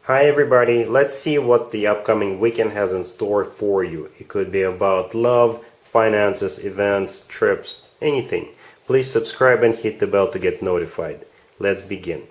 Hi everybody, let's see what the upcoming weekend has in store for you. It could be about love, finances, events, trips, anything. Please subscribe and hit the bell to get notified. Let's begin.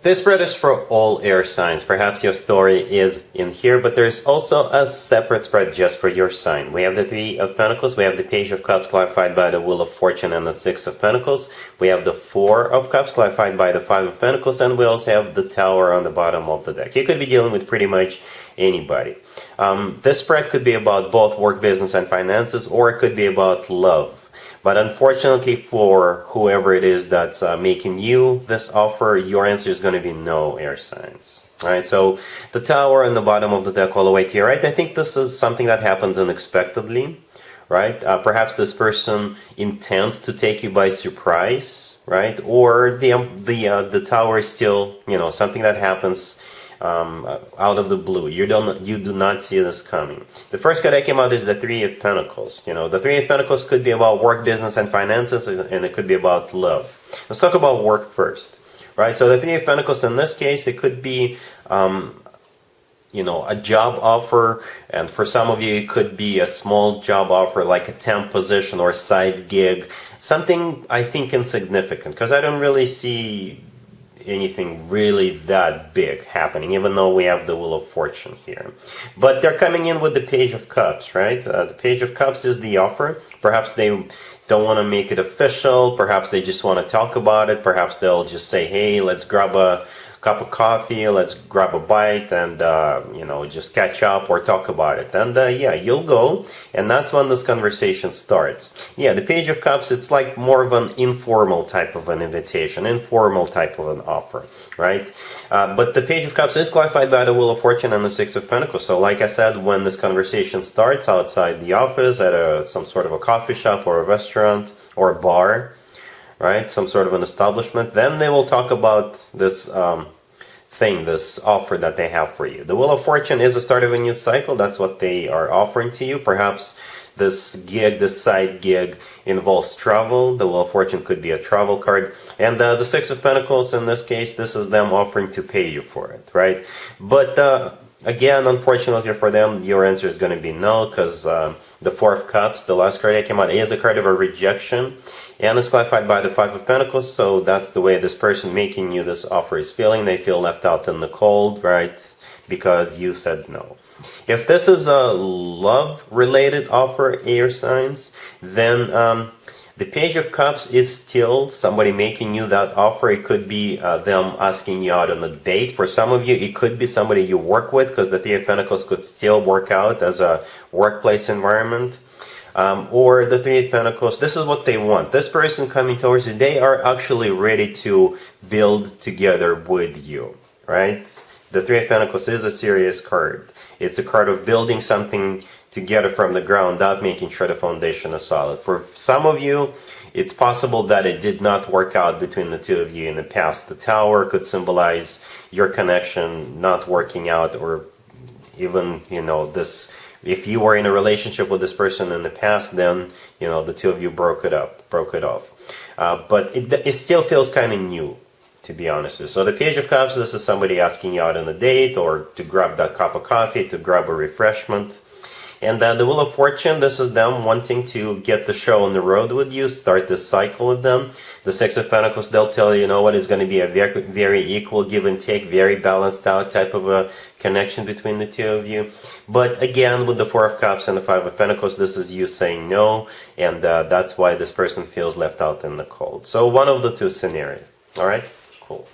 This spread is for all air signs. Perhaps your story is in here, but there's also a separate spread just for your sign. We have the Three of Pentacles, we have the Page of Cups clarified by the Wheel of Fortune and the Six of Pentacles. We have the Four of Cups clarified by the Five of Pentacles, and we also have the Tower on the bottom of the deck. You could be dealing with pretty much anybody. This spread could be about both work, business, and finances, or it could be about love. But unfortunately for whoever it is that's making you this offer, your answer is going to be no, air signs. Alright, so the Tower on the bottom of the deck all the way to your right, I think this is something that happens unexpectedly, right? Perhaps this person intends to take you by surprise, right? Or the Tower is still, something that happens out of the blue. You do not see this coming. The first card that came out is the Three of Pentacles. The Three of Pentacles could be about work, business, and finances, and it could be about love. Let's talk about work first, right? So the Three of Pentacles in this case, it could be a job offer, and for some of you it could be a small job offer like a temp position or a side gig, something I think insignificant, because I don't really see anything really that big happening, even though we have the Wheel of Fortune here. But they're coming in with the Page of Cups, right? The Page of Cups is the offer. Perhaps they don't want to make it official, perhaps they just want to talk about it, perhaps they'll just say, hey, let's grab a cup of coffee, let's grab a bite and just catch up or talk about it. And yeah, you'll go, and that's when this conversation starts. Yeah, the Page of Cups, it's like more of an informal type of an invitation, informal type of an offer, right? But the Page of Cups is clarified by the Wheel of Fortune and the Six of Pentacles. So like I said, when this conversation starts outside the office, at some sort of a coffee shop or a restaurant or a bar, right, some sort of an establishment, then they will talk about this this offer that they have for you. The Wheel of Fortune is the start of a new cycle. That's what they are offering to you. Perhaps this gig, this side gig, involves travel. The Wheel of Fortune could be a travel card. And the Six of Pentacles, in this case, this is them offering to pay you for it, right? But again, unfortunately for them, your answer is going to be no, because the Four of Cups, the last card that came out, is a card of a rejection, and it's clarified by the Five of Pentacles. So that's the way this person making you this offer is feeling. They feel left out in the cold, right? Because you said no. If this is a love-related offer, air signs, then the Page of Cups is still somebody making you that offer. It could be them asking you out on a date. For some of you, it could be somebody you work with, because the Three of Pentacles could still work out as a workplace environment. Or the Three of Pentacles, this is what they want. This person coming towards you, they are actually ready to build together with you, right? The Three of Pentacles is a serious card. It's a card of building something together from the ground up, making sure the foundation is solid. For some of you, it's possible that it did not work out between the two of you in the past. The Tower could symbolize your connection not working out, or even, this. If you were in a relationship with this person in the past, then, the two of you broke it off. But it still feels kind of new, to be honest with you. So the Page of Cups, this is somebody asking you out on a date, or to grab that cup of coffee, to grab a refreshment. And the Wheel of Fortune, this is them wanting to get the show on the road with you, start this cycle with them. The Six of Pentacles, they'll tell you, it's going to be a very, very equal give and take, very balanced out type of a connection between the two of you. But again, with the Four of Cups and the Five of Pentacles, this is you saying no, and that's why this person feels left out in the cold. So one of the two scenarios. All right, cool.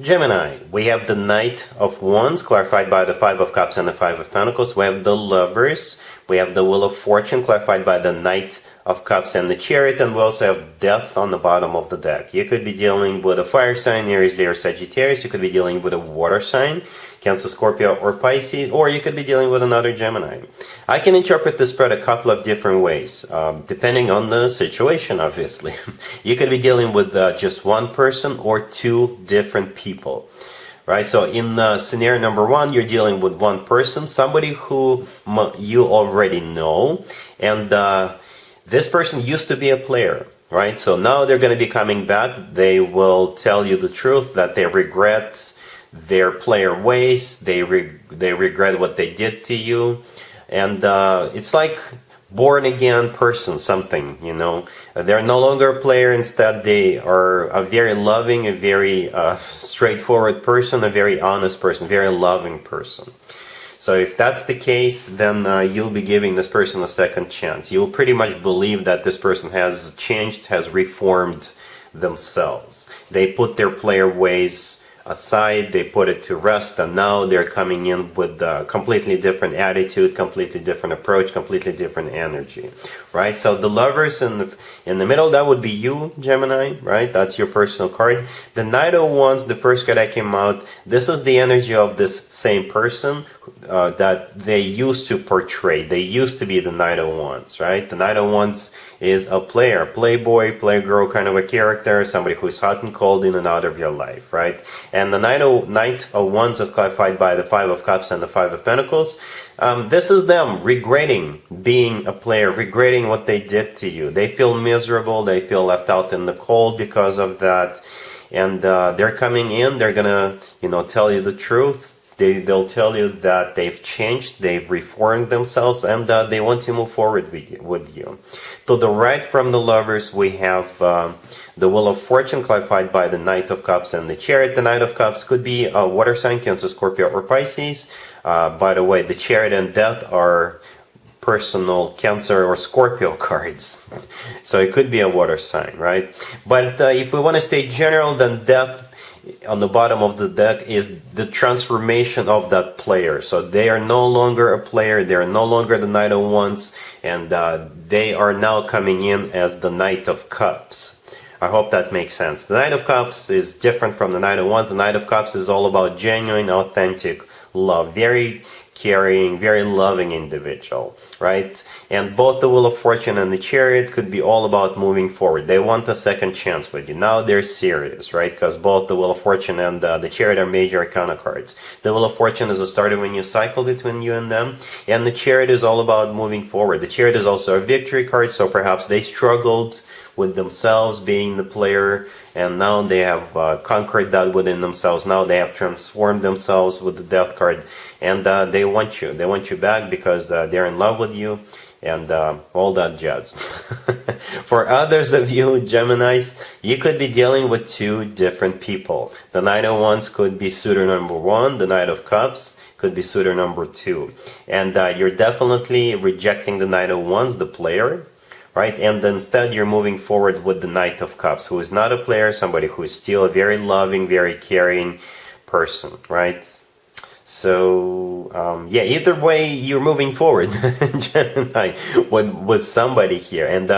Gemini, we have the Knight of Wands, clarified by the Five of Cups and the Five of Pentacles. We have the Lovers. We have the Wheel of Fortune, clarified by the Knight of Cups and the Chariot, and we also have Death on the bottom of the deck. You could be dealing with a fire sign, Aries, Leo, Sagittarius. You could be dealing with a water sign, Cancer, Scorpio, or Pisces, or you could be dealing with another Gemini. I can interpret this spread a couple of different ways, depending on the situation, obviously. You could be dealing with just one person or two different people, right? So in scenario number one, you're dealing with one person, somebody who you already know, and this person used to be a player. right? So now they're going to be coming back. They will tell you the truth that they regret their player ways. They regret what they did to you, and it's like born again person, something, you know. They're no longer a player. Instead, they are a very loving, a very straightforward person, a very honest person, very loving person. So if that's the case, then you'll be giving this person a second chance. You'll pretty much believe that this person has changed, has reformed themselves. They put their player ways aside, they put it to rest, and now they're coming in with a completely different attitude, completely different approach, completely different energy, right? So the Lovers in the middle, that would be you, Gemini, right? That's your personal card. The Knight of Wands, the first card that came out, this is the energy of this same person that they used to portray. They used to be the Knight of Wands, right? The Knight of Wands is a player, playboy, playgirl kind of a character, somebody who's hot and cold in and out of your life, right? And the Knight of Wands is clarified by the Five of Cups and the Five of Pentacles. This is them regretting being a player, regretting what they did to you. They feel miserable, they feel left out in the cold because of that. And they're coming in, they're gonna, you know, tell you the truth. They'll tell you that they've changed, they've reformed themselves, and they want to move forward with you. To the right from the Lovers, we have the Wheel of Fortune, clarified by the Knight of Cups and the Chariot. The Knight of Cups could be a water sign, Cancer, Scorpio, or Pisces. By the way, the Chariot and Death are personal Cancer or Scorpio cards. So it could be a water sign, right? But if we want to stay general, then Death on the bottom of the deck is the transformation of that player. So they are no longer a player, they are no longer the Knight of Wands, and they are now coming in as the Knight of Cups. I hope that makes sense. The Knight of Cups is different from the Knight of Wands. The Knight of Cups is all about genuine, authentic love, very caring, very loving individual, right? And both the Wheel of Fortune and the Chariot could be all about moving forward. They want a second chance with you. Now they're serious, right? Because both the Wheel of Fortune and the Chariot are major arcana cards. The Wheel of Fortune is the start of a new cycle between you and them, and the Chariot is all about moving forward. The Chariot is also a victory card, so perhaps they struggled with themselves being the player, and now they have conquered that within themselves. Now they have transformed themselves with the Death card, and they want you. They want you back because they're in love with you, and all that jazz. For others of you, Geminis, you could be dealing with two different people. The Knight of Wands could be suitor number one. The Knight of Cups could be suitor number two. And you're definitely rejecting the Knight of Wands, the player, right? And instead you're moving forward with the Knight of Cups, who is not a player, somebody who is still a very loving, very caring person, right? So, yeah, either way, you're moving forward, Gemini, with somebody here. And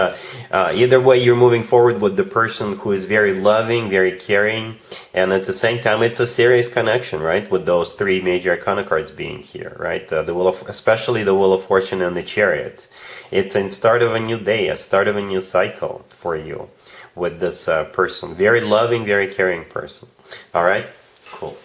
either way, you're moving forward with the person who is very loving, very caring. And at the same time, it's a serious connection, right? With those three major arcana cards being here, right? Especially the Wheel of Fortune and the Chariot. It's a start of a new day, a start of a new cycle for you with this person. Very loving, very caring person. All right? Cool.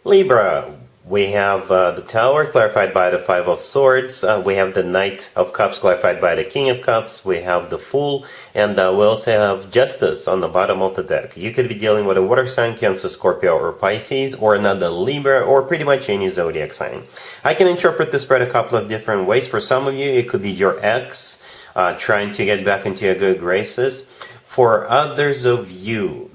Libra, we have the Tower, clarified by the Five of Swords. We have the Knight of Cups, clarified by the King of Cups. We have the Fool, and we also have Justice on the bottom of the deck. You could be dealing with a water sign, Cancer, Scorpio, or Pisces, or another Libra, or pretty much any zodiac sign. I can interpret this spread a couple of different ways. For some of you, it could be your ex trying to get back into your good graces. For others of you,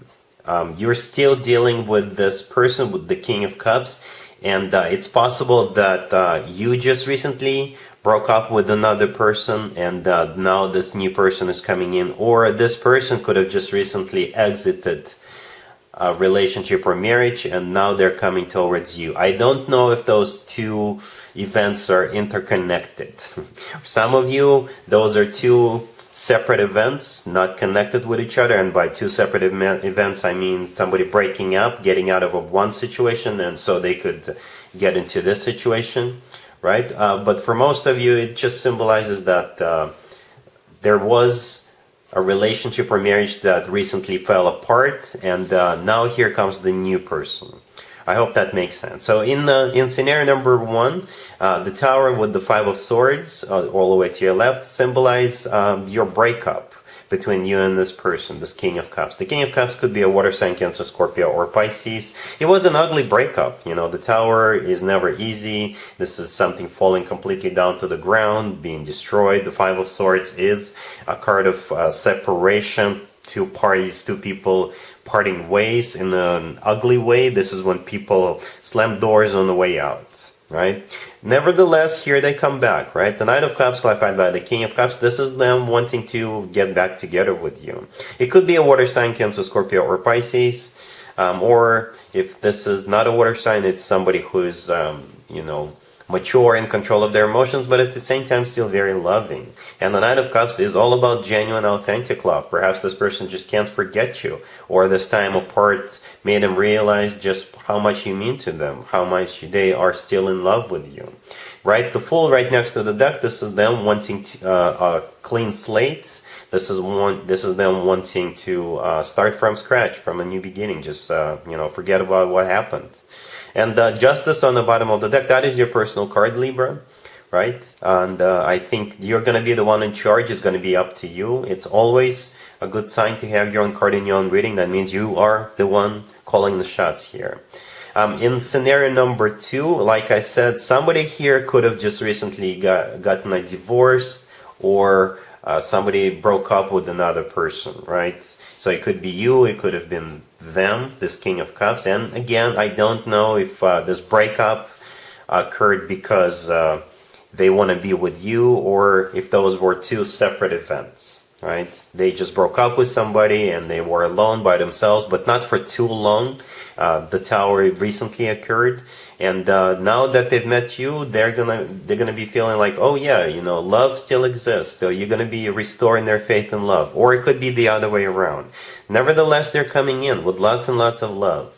you're still dealing with this person, with the King of Cups, and it's possible that you just recently broke up with another person, and now this new person is coming in, or this person could have just recently exited a relationship or marriage, and now they're coming towards you. I don't know if those two events are interconnected. Some of you, those are two separate events, not connected with each other, and by two separate events I mean somebody breaking up, getting out of one situation, and so they could get into this situation, right? But for most of you, it just symbolizes that there was a relationship or marriage that recently fell apart, and now here comes the new person. I hope that makes sense. So in scenario number one, the Tower with the Five of Swords all the way to your left symbolize your breakup. between you and this person, this King of Cups. The King of Cups could be a water sign, Cancer, Scorpio, or Pisces. It was an ugly breakup. You know, the Tower is never easy. This is something falling completely down to the ground, being destroyed. The Five of Swords is a card of separation, two parties, two people parting ways in an ugly way. This is when people slam doors on the way out, right? Nevertheless, here they come back, right? The Knight of Cups clarified by the King of Cups. This is them wanting to get back together with you. It could be a water sign, Cancer, Scorpio, or Pisces. Or if this is not a water sign, it's somebody who's, you know, mature, in control of their emotions, but at the same time still very loving. And the Knight of Cups is all about genuine, authentic love. Perhaps this person just can't forget you, or this time apart made them realize just how much you mean to them, how much they are still in love with you. Right? The Fool right next to the deck, this is them wanting a clean slate. This is them wanting to start from scratch, from a new beginning. Just you know, forget about what happened. And Justice on the bottom of the deck, that is your personal card, Libra, right? And I think you're going to be the one in charge. It's going to be up to you. It's always a good sign to have your own card in your own reading. That means you are the one calling the shots here. In scenario number 2, like I said, somebody here could have just recently gotten a divorce, or somebody broke up with another person, right? So it could be you, it could have been them, this King of Cups. And again, I don't know if this breakup occurred because they want to be with you, or if those were two separate events, right? They just broke up with somebody and they were alone by themselves, but not for too long. The Tower recently occurred, and now that they've met you, they're gonna be feeling like, oh yeah, you know, love still exists. So you're gonna be restoring their faith in love, or it could be the other way around. Nevertheless, they're coming in with lots and lots of love,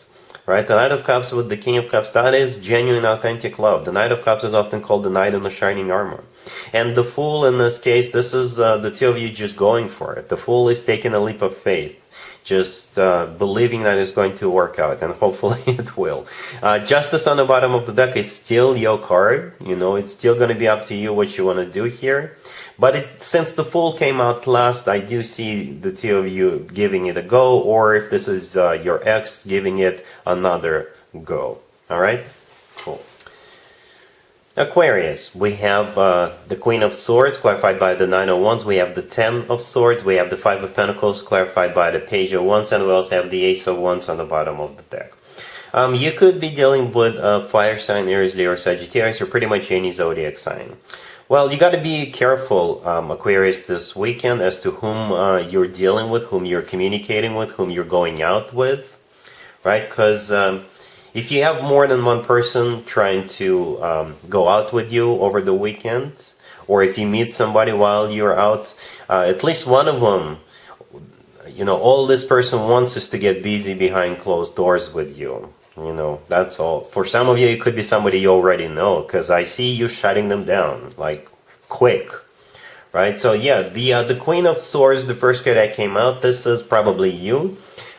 right? The Knight of Cups with the King of Cups, that is genuine, authentic love. The Knight of Cups is often called the Knight in the shining armor, and the Fool in this case, this is the two of you just going for it. The Fool is taking a leap of faith, just believing that it's going to work out, and hopefully it will. Justice on the bottom of the deck is still your card. You know, it's still going to be up to you what you want to do here. But since the Fool came out last, I do see the two of you giving it a go, or if this is your ex, giving it another go. All right? Cool. Aquarius, we have the Queen of Swords clarified by the Nine of Wands. We have the Ten of Swords. We have the Five of Pentacles clarified by the Page of Wands, and we also have the Ace of Wands on the bottom of the deck. You could be dealing with a fire sign, Aries, Leo, or Sagittarius, or pretty much any zodiac sign. Well, you got to be careful, Aquarius, this weekend as to whom you're dealing with, whom you're communicating with, whom you're going out with, right? Because if you have more than one person trying to go out with you over the weekend, or if you meet somebody while you're out, at least one of them, you know, all this person wants is to get busy behind closed doors with you. You know, that's all. For some of you, it could be somebody you already know, because I see you shutting them down, like, quick. Right? So, yeah, the Queen of Swords, the first card that came out, this is probably you.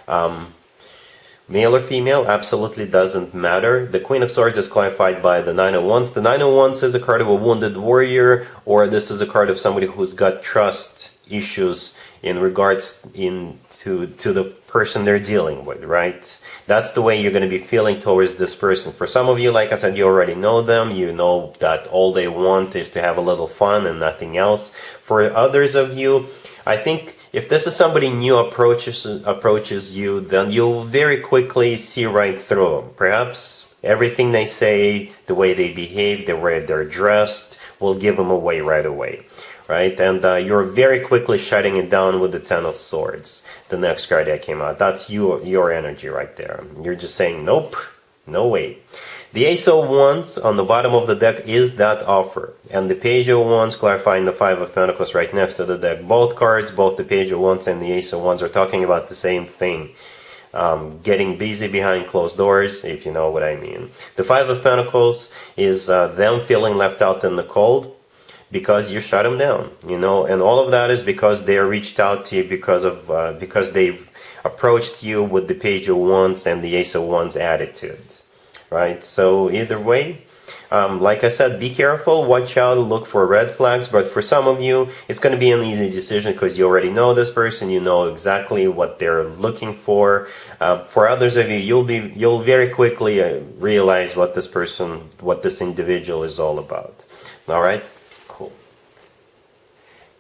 Male or female, absolutely doesn't matter. The Queen of Swords is clarified by the Nine of Wands. The Nine of Wands is a card of a wounded warrior, or this is a card of somebody who's got trust issues in regards to the person they're dealing with, right? That's the way you're going to be feeling towards this person. For some of you, like I said, you already know them. You know that all they want is to have a little fun and nothing else. For others of you, I think if this is somebody new approaches you, then you'll very quickly see right through them. Perhaps everything they say, the way they behave, the way they're dressed, will give them away right away. Right? And you're very quickly shutting it down with the Ten of Swords, the next card that came out. That's your energy right there. You're just saying, nope, no way. The Ace of Wands on the bottom of the deck is that offer. And the Page of Wands clarifying the Five of Pentacles right next to the deck. Both cards, both the Page of Wands and the Ace of Wands, are talking about the same thing. Getting busy behind closed doors, if you know what I mean. The Five of Pentacles is them feeling left out in the cold, because you shut them down, you know, and all of that is because they reached out to you because they've approached you with the Page of Wands and the Ace of Wands attitude, right? So either way, Like I said, be careful, watch out, look for red flags, but for some of you, it's going to be an easy decision because you already know this person, you know exactly what they're looking for. For others of you, you'll very quickly realize what this individual is all about. All right? Cool.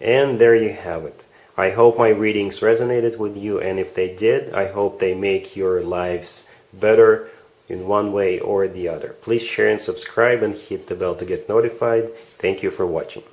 And there you have it. I hope my readings resonated with you, and if they did, I hope they make your lives better in one way or the other. Please share and subscribe and hit the bell to get notified. Thank you for watching.